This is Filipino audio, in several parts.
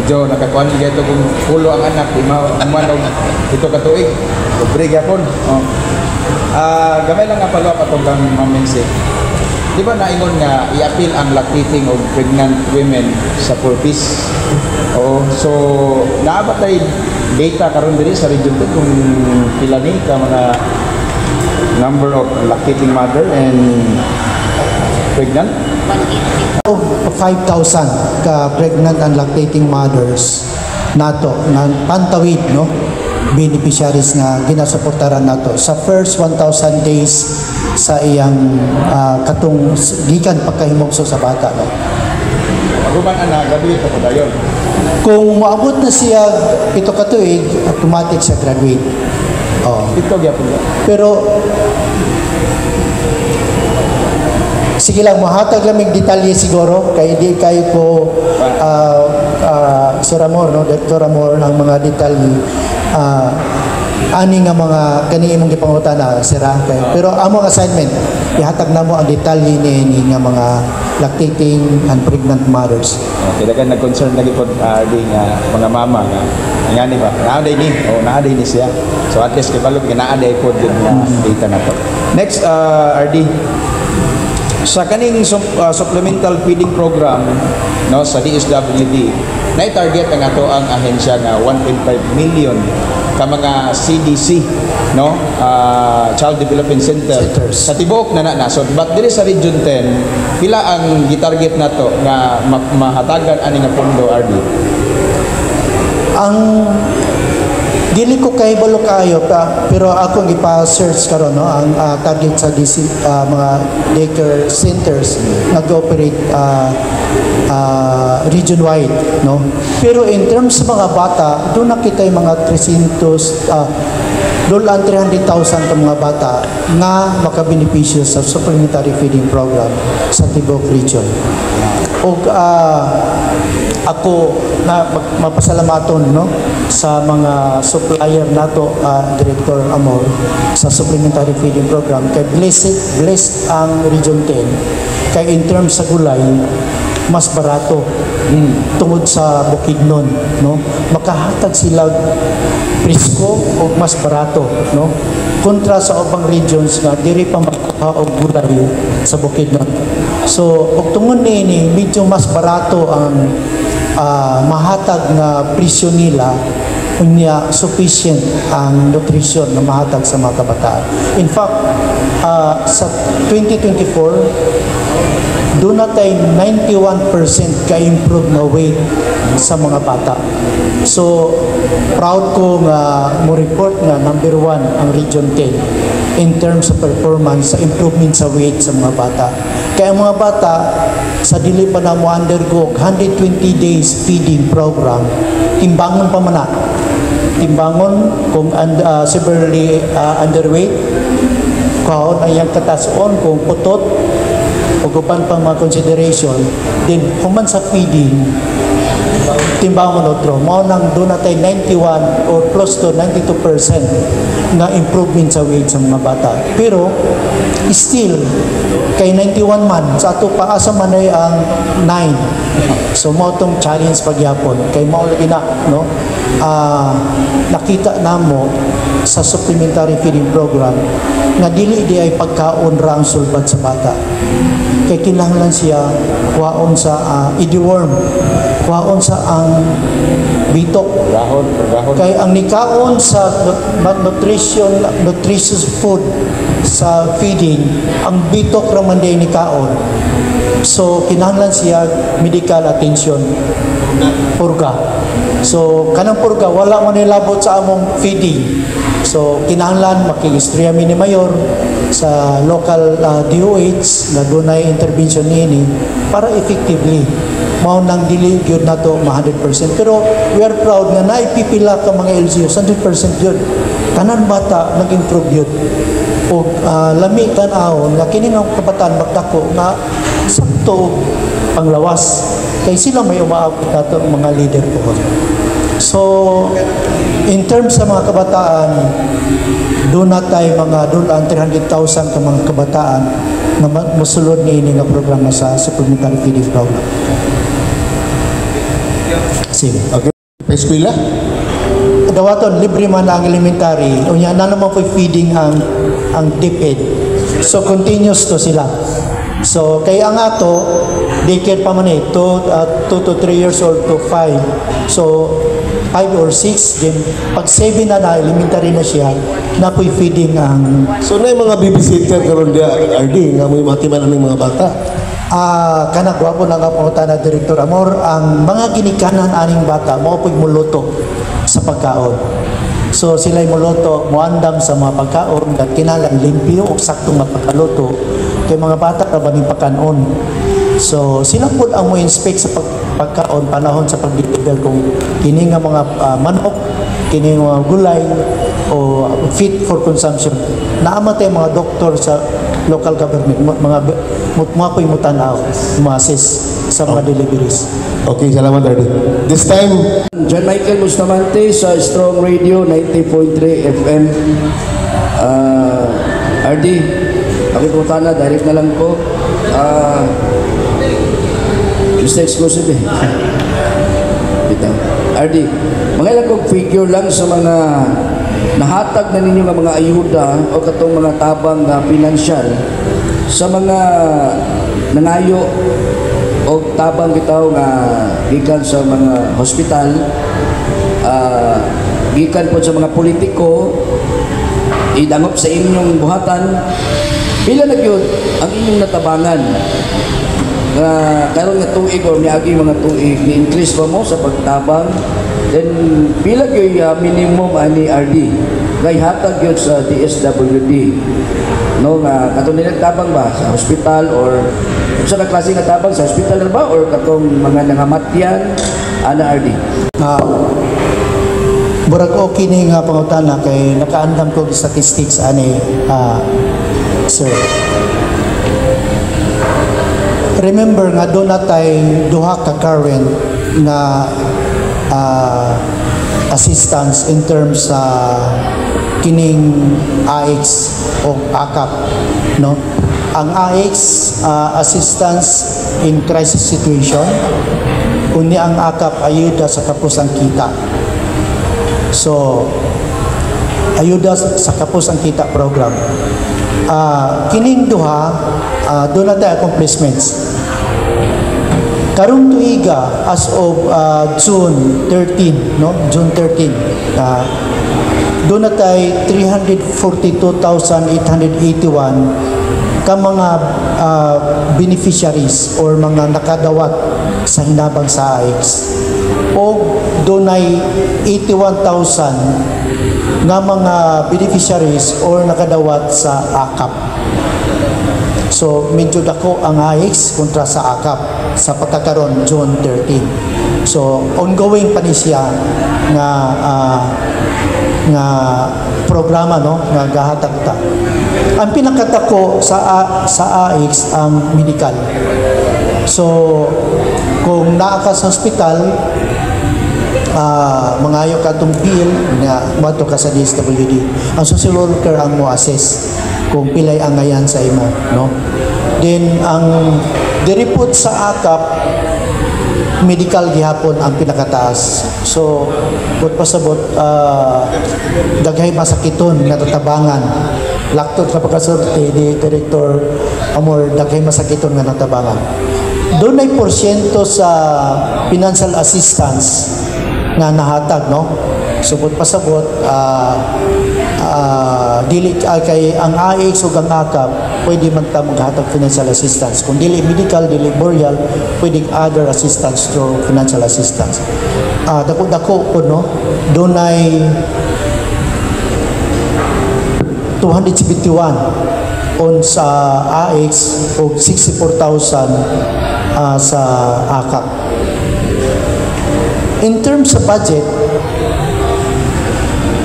medyo nakakuan niya ito kung pulo ang anak, di manog ito katuig. Pobre gyapon. Oh. Gamay lang nga follow-up atong kang Mamense. Di ba naingon nga i-appeal ang lactating of pregnant women sa purpose? Oo. So, naabot tayo data karon diri sa region kung pila ni ka mga number of lactating mother and pregnant? 5,000 ka pregnant and lactating mothers nato na pantawid no beneficiaries nga ginasuportaran nato sa first 1,000 days sa iyang katong gikan pagkahimugso sa bata no. Aguman ana graduate pa dayon. Kung maabot na siya ito katuig, automatic siya graduate. Oh. Ito gyapon. Pero sige lang, mahatag lang may detalye siguro kay di kayo ko Sir Amor, no? Dr. Amor ang mga detalye ani nga mga kani imong gipangutana sira kay pero among assignment ihatag namo ang detalye ni nga mga lactating and pregnant mothers. Okay, dagan nag-concern lagi pod RD nga mga mama nga ngani ba naaday ni naaday ni siya, so at least kay balog naaday pod yung data nato. Next RD sa kaning supplemental feeding program no sa DSWD na-target ang ato ang ahensya nga 1.5 million ka mga CDC no Child Development Centers sa tibuok na nasod, but diri sa Region 10 pila ang gitarget nato nga mahatagan ani nga pondo RD? Ang dili ko kay balo kayo pero ako gipa-search karon no ang target sa DC, mga daycare centers nag-operate region-wide no. Pero in terms sa mga bata, doon nakita yung mga 300,000 ka mga bata nga makabenepisyo sa supplementary feeding program sa Tibuok Region. O ako na mapasalamaton no sa mga supplier nato Director Amor sa supplementary feeding program kay blessed ang Region 10 kay in terms sa gulay mas barato tungod sa Bukidnon no makahatag sila presko o mas barato no kontra sa ubang regions nga diri pa makaog gulay sa Bukidnon. So og tungod niini medyo mas barato ang mahatag nga presyo nila unya sufficient ang nutrition na mahatag sa mga kabataan. In fact, sa 2024 doon na tayo 91% ka-improve na weight sa mga bata. So, proud ko nga mo report nga number 1 ang Region 10 in terms of performance sa improvement sa weight sa mga bata. Kaya ang mga bata, sa dili pa na mo undergo 120 days feeding program, timbangon pa man na. Timbangon kung severely underweight, kaon ang iyang katason kung putot, ugupan pang mga consideration, then human sa feeding, timbangon otro, mao nang doon natin 91 or close to 92% nga improvement sa weight sa mga bata. Pero, still, kay 91 man, sa ato pa asa man ay ang 9. So, mao tong challenge pagyapon. Kay mao lagi na, no? Nakita namo sa supplementary feeding program nga dili di ay pagkaon ra ang sulbad sa bata. Kay kinahanglan siya kuhaon sa idiworm, kuhaon sa ang bitok. Kay ang nikaon sa nutritious food sa feeding, ang bitok ra man day nikaon. So kinahanglan siya medical attention, purga. So kanang purga wala man nilabot sa among feeding. So kinahanglan makiistorya mi ni mayor sa local DOH na dunay intervention niini para effectively mao nang dili gyud nato 100%. Pero we are proud nga naipipila ka mga LGUs 100% gyud. Tanan bata nag-improve gyud. O lami tan-awon nga kini nga kabataan magdako nga sakto panglawas kay sila may umaabot nato ang mga leader ko. So in terms sa mga kabataan, doon na tayo doon ang 300,000 ka mga kabataan na musulod ni ini nga programa sa supplementary feeding program. Sige. Okay. Eskwela? Dawaton, libre man ang elementary. Unya na naman po feeding ang DepEd. So continuous to sila. So kay ang ato daycare pa man 2 to 3 years old to 5. So 5 or 6 then pag 7 na elementary na siya na po feeding ang So na yung mga babysitter karon dia RD nga mo matiman ng mga bata. kanang gwapo na nga pumunta na Director Amor, ang mga ginikanan aning bata mo po'y muluto sa pagkaon. So sila'y muluto, muandam sa mga pagkaon at kinalang limpyo o saktong nga pagkaluto kay mga bata na baning pakanon. So sila po ang mo inspect sa pagkaon panahon sa pag-deliver kung kini nga mga manok, kini nga mga gulay o fit for consumption. Naamatay mga doktor sa local government, mga po'y mutanaw, ma-assist sa mga deliveries. Okay, salamat RD. This time, John Michael Bustamante sa Strong Radio 90.3 FM. RD, ako po tana, direct na lang po. Mr. Exclusive eh. Bitaw. RD, mga ilang kong figure lang sa mga nahatag na ninyo nga mga ayuda o katong mga tabang pinansyal sa mga nangayo o tabang bitaw nga gikan sa mga hospital, gikan po sa mga politiko, idangop sa inyong buhatan. Pila na yun ang inyong natabangan nga karon nga tuig o miagi mga tuig ni-increase pa mo sa pagtabang, then pila gyud minimum ani RD kay hatag gyud sa DSWD no nga katong nagtabang ba sa hospital or sa klase nga tabang sa hospital na ba or katong mga nangamatyan ana RD? Burag okay ni nga pangutana kay nakaandam ko statistics ani sir. Remember nga doon natay duha ka current na assistance in terms sa kining AX o AKAP, no? Ang AX assistance in crisis situation, unya ang AKAP ayuda sa kapusang kita. So ayuda sa kapusang kita program. Kining duha doon natin accomplishments. Karong tuiga as of June 13, no? June 13. Doon natin 342,881 ka mga beneficiaries or mga nakadawat sa hinabang sa AX. O doon ay 81,000 nga mga beneficiaries or nakadawat sa AKAP. So, medyo dako ang AX kontra sa AKAP sa pagkakaroon June 13. So, ongoing pa ni siya nga programa, no, nga gahatag ta. Ang pinakatako sa AX ang medical. So, kung naa ka sa hospital, mangayo ka itong bill na mato ka sa DSWD. Ang social worker ang mo assess kung pilay ang ngayan sa imo, no? Then ang direport sa AKAP medical gihapon ang pinakataas. So but pasabot daghay masakiton nga tatabangan. Laktod sa pagkasulti ni Director Amor, daghay masakiton nga natabangan. Doon ay porsyento sa financial assistance na nahatag, no? Subot pasabot dili kay ang AX ug ang AKAP pwede man ta maghatag financial assistance. Kung dili medical, dili burial, pwedeng other assistance through financial assistance. Dako-dako po, no? Doon ay 271 on sa AX o 64,000 sa AKAP. In terms of budget,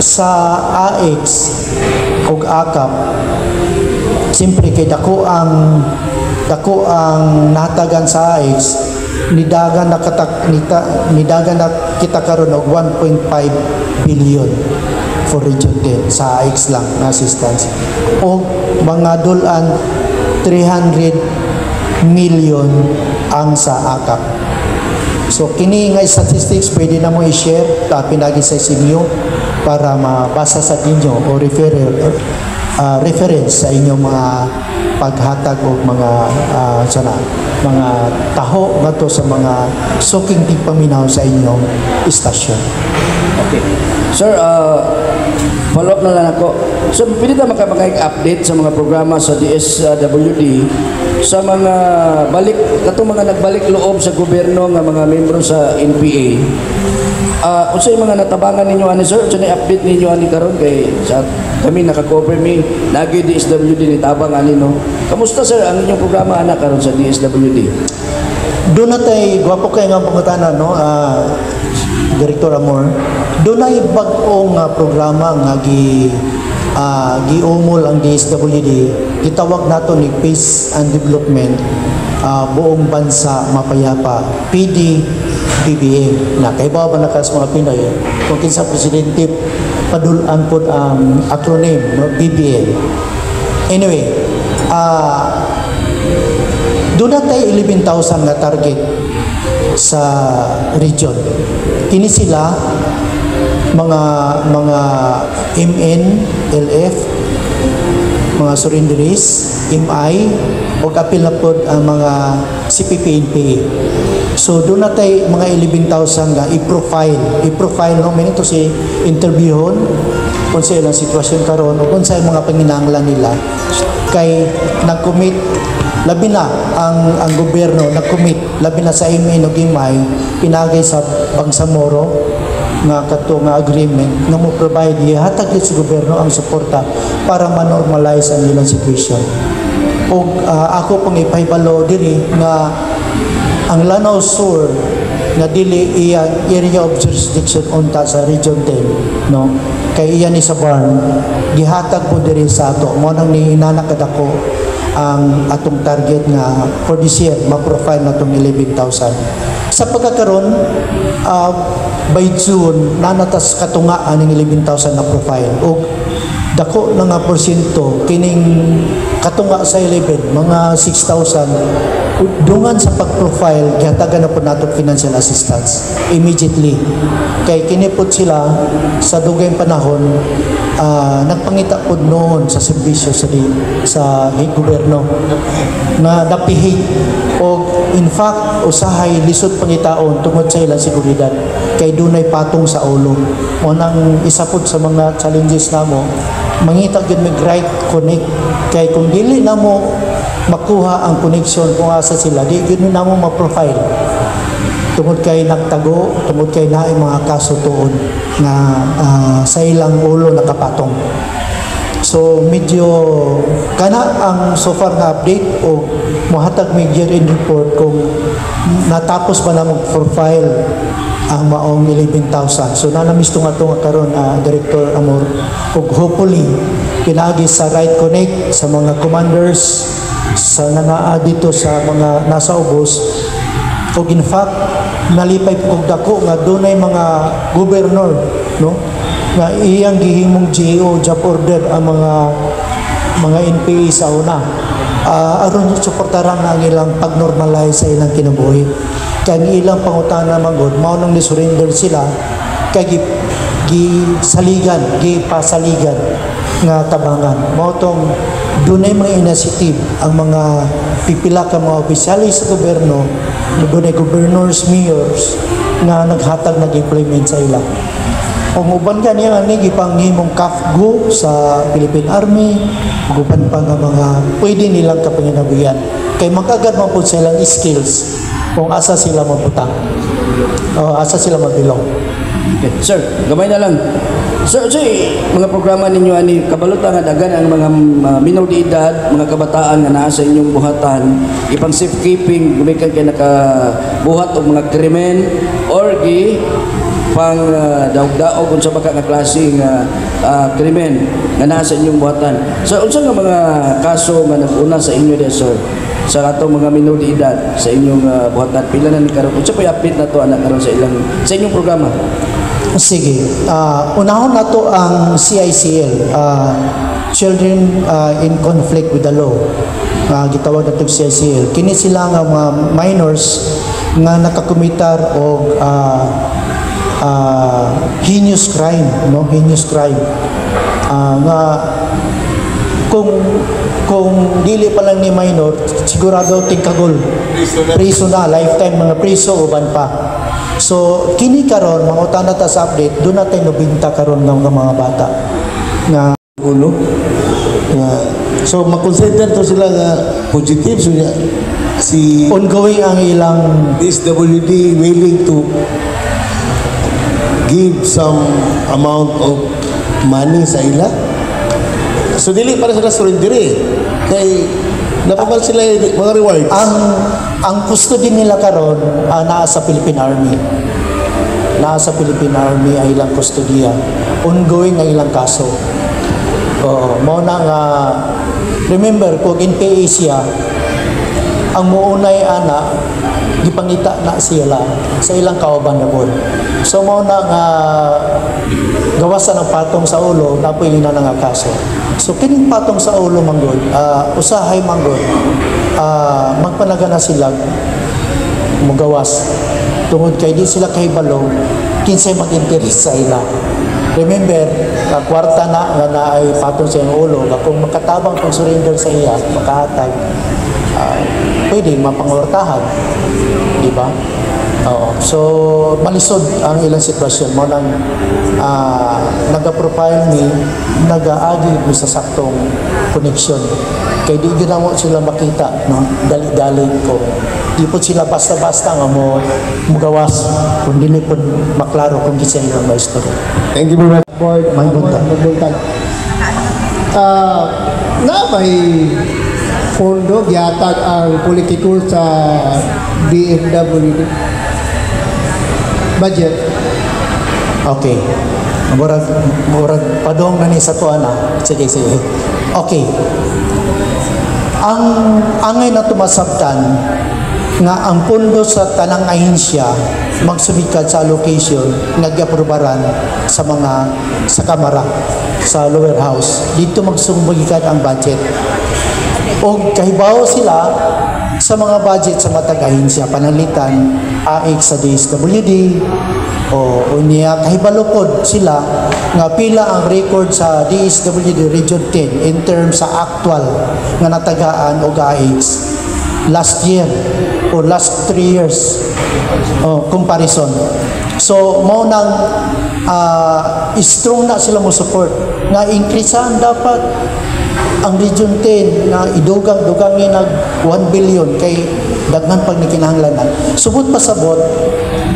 sa AX o AKAP, siyempre kay dako ang nahatagan sa AX, nidagan na kita karon og 1.5 billion for Region 10 sa AX lang na assistance. O mga dulan 300 million ang sa AKAP. So kini nga statistics pwede na mo i-share pinagi sa inyo para mabasa sa inyo o reference sa inyong mga paghatag o mga mga taho nga to sa mga suking tigpaminaw sa inyong istasyon. Okay. Sir, follow up na lang ako. So, pwede na makapag-update sa mga programa sa DSWD sa mga katong mga nagbalik loob sa gobyerno nga mga membro sa NPA. Kung sa mga natabangan ninyo ani sir, sa update ninyo ani karon kay sa kami naka-cover mi nagi DSWD ni tabang ani no. Kamusta sir ang inyong programa ana karon sa DSWD? Doon natay gwapo kay nga pangutana no, Director Amor. Doon ay bag-ong programa nga giumol ang DSWD. Gitawag nato ni Peace and Development, buong bansa mapayapa, PDBBM. Na kay ba nakas mga Pinoy kung kinsa presidente padulan pod ang acronym no, BBM. Anyway, doon natay 11,000 nga target sa region. Kini sila mga MN, LF, mga surrenderies, MI, o kapil na po ang mga CPP-NP. So doon natay mga 11,000 nga i-profile no, minito si interviewon kung sa ilang sitwasyon karon o kung sa mga panginahanglan nila kay nag-commit labi na ang gobyerno nag-commit labi na sa MN o GIMAY pinagay sa Bangsamoro nga kato nga agreement nga mo provide ihatag sa gobyerno ang suporta para ma-normalize ang ilang situation. O ako pang ipahibalo diri nga ang Lanao Sur nga dili iya area of jurisdiction unta sa Region 10 no kay iya ni sa Barn gihatag po diri sa ato mo nang ni nanakadako ang atong target nga for this year ma-profile na itong 11,000 sa pagkakaroon by June nanatas katungaan ng 11,000 na profile o dako na nga porsyento kining katunga sa 11 mga 6,000 dungan sa pag-profile gihatagan na po nato financial assistance immediately kay kinipot sila sa dugay panahon nagpangita po noon sa serbisyo sa gobyerno na napihig o in fact usahay lisod pangitaon tungod sa ilang seguridad kay dunay patong sa ulo o nang isa po sa mga challenges namo mangita gyud mig right connect kay kung dili na mo makuha ang connection kung asa sila di gyud na mo ma-profile tungod kay nagtago tungod kay naay mga kaso tuon nga sa ilang ulo nakapatong. So medyo kana ang so far nga update o mohatag may year-end report kung natapos ba na mag-profile ang maong 11,000. So nanamisto nga ito nga karon Director Amor ug hopefully pinagi sa right connect sa mga commanders sa nanaa dito sa mga nasa ubos ug in fact nalipay og dako nga dunay mga gobernador no nga iyang gihimong GO job order ang mga NPA sa una aron suportaran ang ilang pag-normalize sa ilang kinabuhi kay ilang pangutana manggod mao nang ni-surrender sila kay gipasaligan nga tabangan mao tong dunay mga initiative ang mga pipila ka mga opisyalis sa gobyerno dunay governors, mayors nga naghatag nag-implement sa ila. Kung uban ka niya nga gipanghimong KAFGO sa Philippine Army, uban pa nga mga pwede nilang kapanginabuyan. Kay magagad man po silang skills kung asa sila mabutang o asa sila mabilong. Okay. Sir, gamay na lang. Sir, mga programa ninyo ani kabalutan nga dagan ang mga minaw di edad, mga kabataan nga naa sa inyong buhatan, ipang safekeeping gumikan kay nakabuhat og mga krimen or pang daog-daog unsa ba ka nga klase nga krimen nga naa sa inyong buhatan. So unsa nga mga kaso nga nag-una sa inyo di sir? Sa atong mga minaw di edad sa inyong buhatan pila na ni karon unsa pa i-update nato ana karon sa inyong programa? Sige, unahon na to ang CICL, Children in Conflict with the Law. Gitawag na to CICL. Kini sila nga mga minors nga nakakomitar og heinous crime, no? Heinous crime. Nga kung dili pa lang ni minor, sigurado tingkagol. Priso na, lifetime mga priso uban pa. So kini karon mangutan na ta sa update, do natin nobinta karon ng mga bata nga ulo nga so makonsider to sila nga positive so nga si ongoing ang ilang DSWD willing to give some amount of money sa ila. So dili para sila surrender kay napabal sila mga rewards. ang custody nila karon naa sa Philippine Army. Naa sa Philippine Army ang ilang kustodiya. Ongoing ang ilang kaso. Oo, mao na nga remember kung NPA siya ang muunay ana gipangita na sila sa ilang kauban na pod. So mao na nga gawasan ng patong sa ulo napoy ina nga kaso. So kining patong sa ulo manggod usahay manggod magpanagana sila mugawas tungod kay di sila kahibalo kinsay mag-interest sa ila. Remember, kwarta na nga naay patong sa iyang ulo nga kung makatabang kung surrender sa iya makahatag pwede mapangortahan, di ba? Oo. So malisod ang ilang sitwasyon mo nang naga-profile ni nagaagi mo sa saktong connection kay di ginawa sila makita, no? Dali-dali ko di po sila basta-basta nga mo mugawas kung dili po maklaro kung di sila ilang maistorya. Thank you very much. Board, May buntag. na may pondo gihatag ang politiko sa DSWD budget. Okay. Murag padong na ni sa tuwa na. Sige. Okay. Ang angay na tumasabtan nga ang pondo sa tanang ahensya magsumikad sa allocation nagyaprobaran sa kamara sa lower house dito magsumikad ang budget o kahibaw sila sa mga budget sa matag ahensya panalitan AX sa DSWD o niya kahibalukod sila nga pila ang record sa DSWD Region 10 in terms sa actual nga natagaan og AX last year or last 3 years comparison. So mo nang strong na sila mo support nga increasean dapat ang Region 10 na idugang-dugangin nag 1 billion kay daghan pag nikinahanglanan. Subot pasabot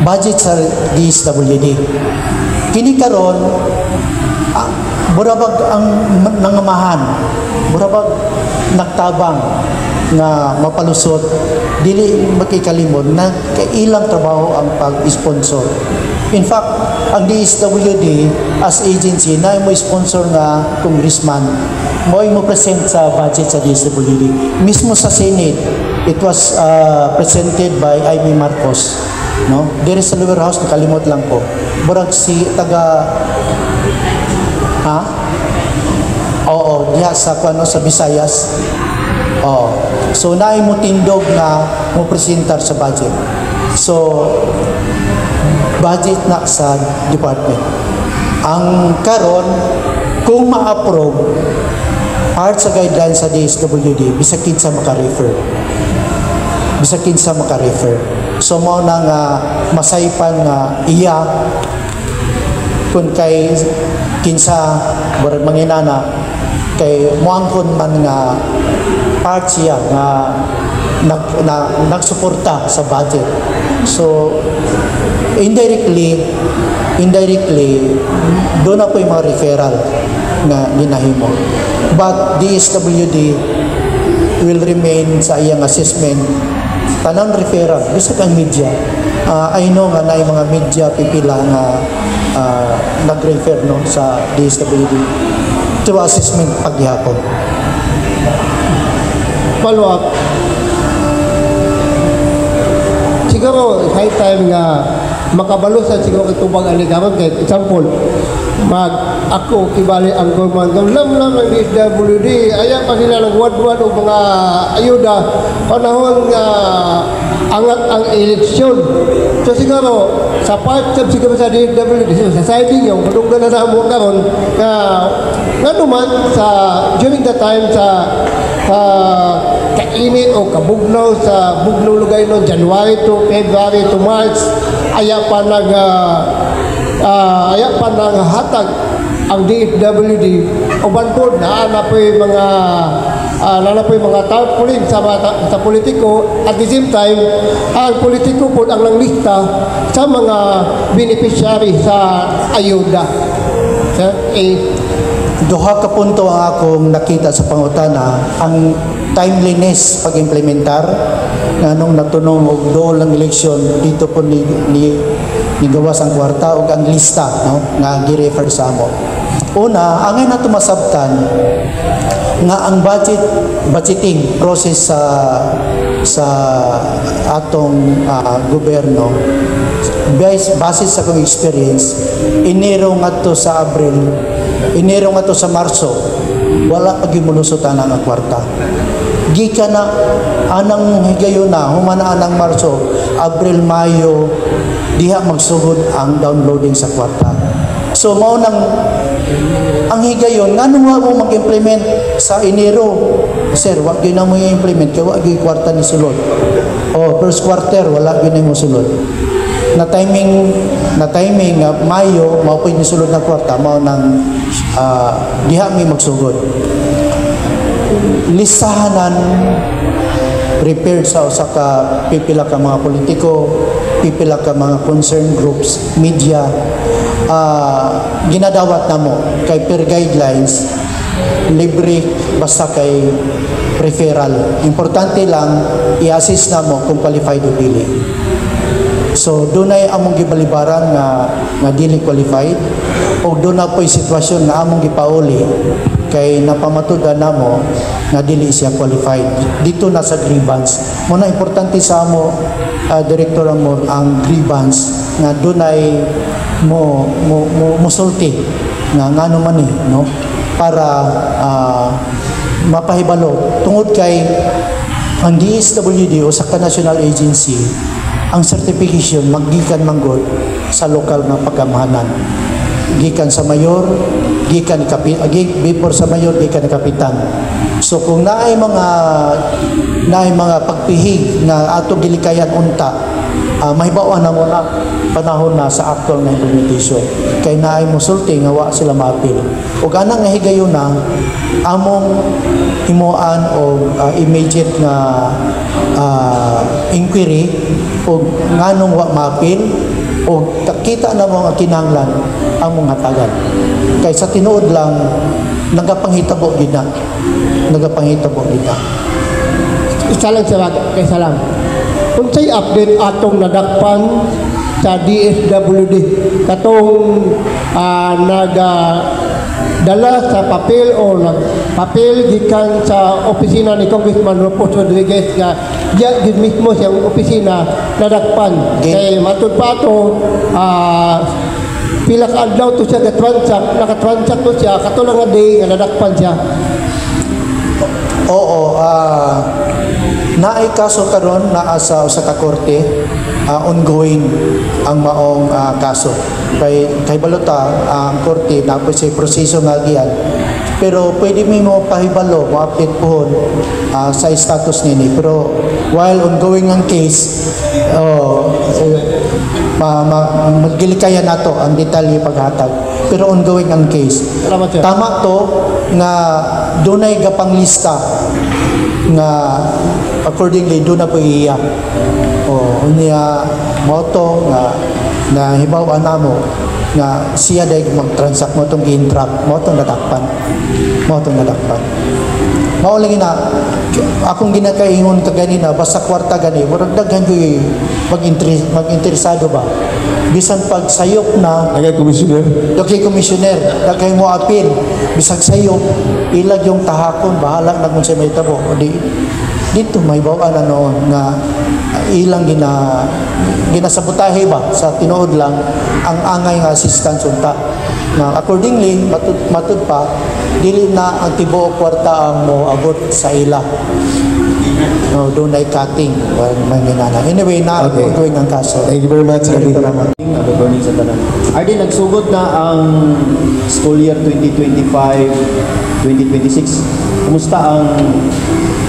budget sa DSWD. Kini karon burabag ang nangamahan, burabag nagtabang nga mapalusot dili makikalimod na kailang trabaho ang pag-sponsor. In fact, ang DSWD as agency na mo sponsor nga congressman mo present sa budget sa DSWD mismo sa Senate. It was presented by Amy Marcos, no? There is a lower house, nakalimot lang ko. Burag si taga Oo, diha sa sa Visayas. So naay mo tindog na mo presentar sa budget. So budget na sa department. Ang karon kung ma-approve part sa guidelines sa DSWD bisakin sa maka-refer. So mo na nga masaypan nga iya kun kay kinsa burag manginana kay moangkon man nga part siya nga nagsuporta sa budget. So indirectly doon na po yung mga referral na ginahimo. But DSWD will remain sa iyang assessment tanang referral bisag ang media. I know nga na yung mga media pipila nga nag-refer no sa DSWD to assessment paghihapon. Follow up. Siguro high time nga makabalo sa siguro itubang aligaron kay example ako kibali ang gumando lam ng DSWD aya pa sila nagwad-wad og mga ayuda panahon nga angat ang eleksyon. So siguro sa part of siguro sa DSWD sa society yung kadunggan na mo karon nga naman sa during the time sa kainit o kabugnaw sa bugnaw lugay no January to February to March aya pa hatag ang DSWD o bangkod na napoy mga tarpaulin sa politiko at the same time ang politiko po ang langlista sa mga beneficiary sa ayuda. Duha ka punto ang akong nakita sa pangutana, ang timeliness pag-implementar nganong natunong og dool ang eleksyon dito po ni gawas ang kwarta ug ang lista no nga gi-refer sa amo. Una, angay na tumasabtan nga ang budgeting process sa atong gobyerno base sa akong experience, Enero ngadto sa Abril, Enero ngadto sa Marso, wala pa gimulusotan ang kwarta. Gikan na anang higayon na humana anang Marso, Abril, Mayo, diha magsugod ang downloading sa kwarta. So mao nang ang higayon nganong wa mo mag-implement sa Enero? Sir, wa gyud na mo i-implement kay wa gyud kwarta ni sulod. First quarter wala gyud mo sulod. Na timing Mayo mao pud ni sulod na kwarta mao nang diha mi magsugod. Listahanan prepared sa usa ka pipila ka mga politiko, pipila ka mga concerned groups, media, ginadawat na mo kay per guidelines libre basta kay referral. Importante lang i-assist na mo kung qualified o dili. So dunay among gibalibaran nga dili qualified o doon na po'y sitwasyon nga among gipauli kay napamatudan namo nga dili siya qualified. Dito na sa grievance. Muna importante sa amo Director Amor ang grievance nga dunay musulti nga ngano man no para mapahibalo tungod kay ang DSWD o sa national agency ang certification maggikan manggod sa lokal nga pagamahanan, gikan sa mayor, gikan ni before sa mayor, gikan ni kapitan. So kung naay mga pagpihig na ato gilikayan unta, mahibawan na muna panahon na sa actual na implementation kay naay musulti nga wa sila maapil ug anang nga higayon na among himuan o immediate nga inquiry ug nganong wa maapil ug kita na mga kinahanglan ang mga tagan kay sa tinuod lang nagapanghitabo gid na Isa lang kay salam. Unsay update atong nadakpan sa DSWD katong dala sa papel o papel gikan sa opisina ni Congressman Rufus Rodriguez nga diya gid mismo siyang opisina nadakpan kay matud pa to pila ka adlaw to siya nakatransact to siya katulang nga day nga nadakpan siya. Oo, naay kaso karon naa sa usa ka korte, ongoing ang maong kaso. Kay balota ang korte na po sa proseso nga giyan. Pero pwede mo pahibalo, mo-update po sa status nini. Pero while ongoing ang case, magilikayan nato ang detalye paghatag. Pero ongoing ang case. Tama to nga dunay gapanglista nga accordingly doon na po iiyak. Unya moto nga hibaw namo nga siya dahil mag-transact mo itong in-trap, mo itong nadakpan. Mauling na, akong ginakaingon ka ganina, basta kwarta gani, warag daghan ko mag-interesado ba? Bisan pag sayop na, Agay komisyoner. daghay mo apil, bisag sayop, ilag yung tahakon, bahala na kung siya may tabo. Dito may bawaan na noon nga ilang ginasabotahe ba sa tinuod lang ang angay nga assistance unta. Na accordingly matud pa dili na ang tibuok kwarta ang mo abot sa ila. No, doon ay cutting. Anyway, na Okay. ongoing ang kaso. Thank you very much, Ardy. Attorney sa tanan. Arden, nagsugod na ang school year 2025-2026. Kumusta ang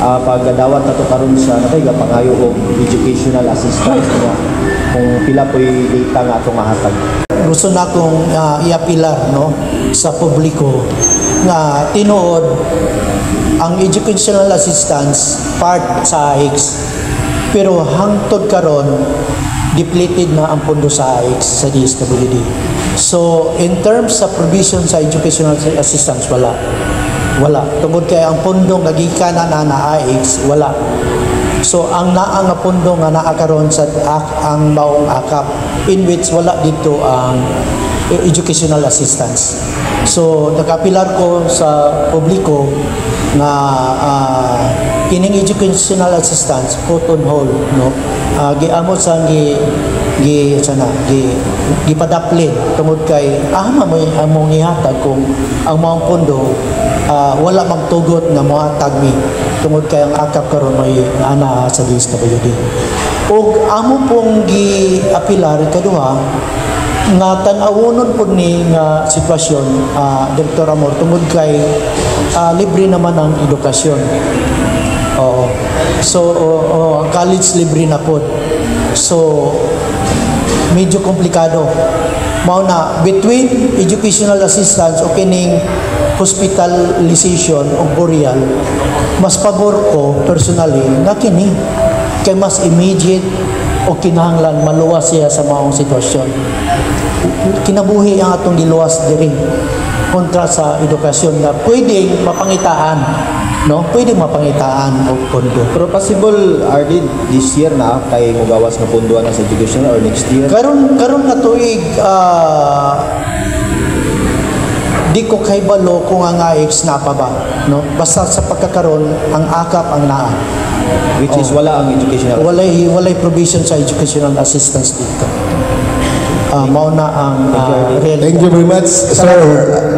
pagdawat nato karon sa nakay pangayo og educational assistance niya kung pila po'y data nga atong mahatag? Gusto na akong iapilar no sa publiko nga tinuod ang educational assistance part sa AIX pero hangtod karon depleted na ang pondo sa AIX sa DSWD. So in terms sa provision sa educational assistance wala tungod kay ang pondo nga gikan na AIX wala. So ang naa nga pondo nga naa karon sa ang maong akap in which wala dito ang educational assistance. So nakapilar ko sa publiko nga kining educational assistance put on hold no. Giamot sa gipadaplin tungod kay mo among ihatag kung ang maong pondo wala magtugot nga mohatag mi tungod kay ang akap karon may ana sa DSWD. Og amo pong giapilar kaduha nga tan-awonon po ni nga sitwasyon, Dr. Amor, tungod kay libre naman ang edukasyon. Oo. So, ang college libre na po. So, medyo komplikado. Mao na, between educational assistance o kining hospitalization o burial, mas pabor ko, personally, na kini. Kay mas immediate o kinahanglan maluwas siya sa maong sitwasyon. Kinabuhi ang atong giluwas diri kontra sa edukasyon na pwedeng mapangitaan, no? Pwedeng mapangitaan og pondo. Pero possible, Arden, this year na kay mugawas nga punduan na sa education or next year? Karon nga tuig di ko kay balo kung ang AIX na pa ba, no? Basta sa pagkakaroon ang akap ang naa. Which is wala ang educational Walay provision sa educational assistance dito. Mao na ang Thank you very much, sir.